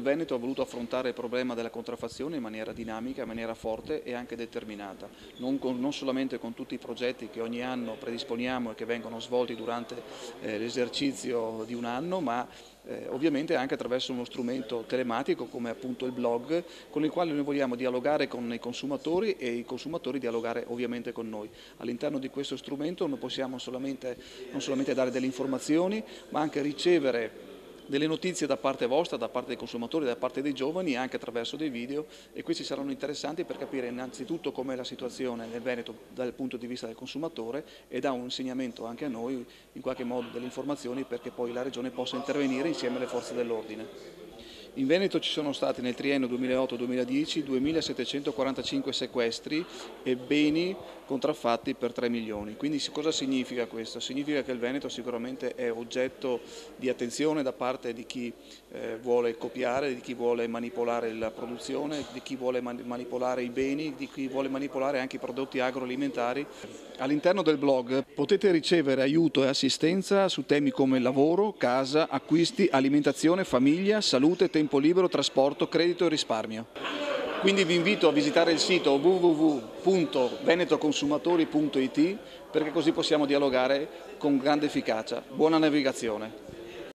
Veneto ha voluto affrontare il problema della contraffazione in maniera dinamica, in maniera forte e anche determinata, non solamente con tutti i progetti che ogni anno predisponiamo e che vengono svolti durante l'esercizio di un anno, ma ovviamente anche attraverso uno strumento telematico come appunto il blog, con il quale noi vogliamo dialogare con i consumatori e i consumatori dialogare ovviamente con noi. All'interno di questo strumento non possiamo non solamente dare delle informazioni, ma anche ricevere delle notizie da parte vostra, da parte dei consumatori, da parte dei giovani, anche attraverso dei video, e questi saranno interessanti per capire innanzitutto com'è la situazione nel Veneto dal punto di vista del consumatore e dà un insegnamento anche a noi, in qualche modo, delle informazioni perché poi la Regione possa intervenire insieme alle forze dell'ordine. In Veneto ci sono stati nel triennio 2008-2010 2.745 sequestri e beni contraffatti per 3 milioni. Quindi cosa significa questo? Significa che il Veneto sicuramente è oggetto di attenzione da parte di chi vuole copiare, di chi vuole manipolare la produzione, di chi vuole manipolare i beni, di chi vuole manipolare anche i prodotti agroalimentari. All'interno del blog potete ricevere aiuto e assistenza su temi come lavoro, casa, acquisti, alimentazione, famiglia, salute, tempo libero, trasporto, credito e risparmio. Quindi vi invito a visitare il sito www.venetoconsumatori.it perché così possiamo dialogare con grande efficacia. Buona navigazione!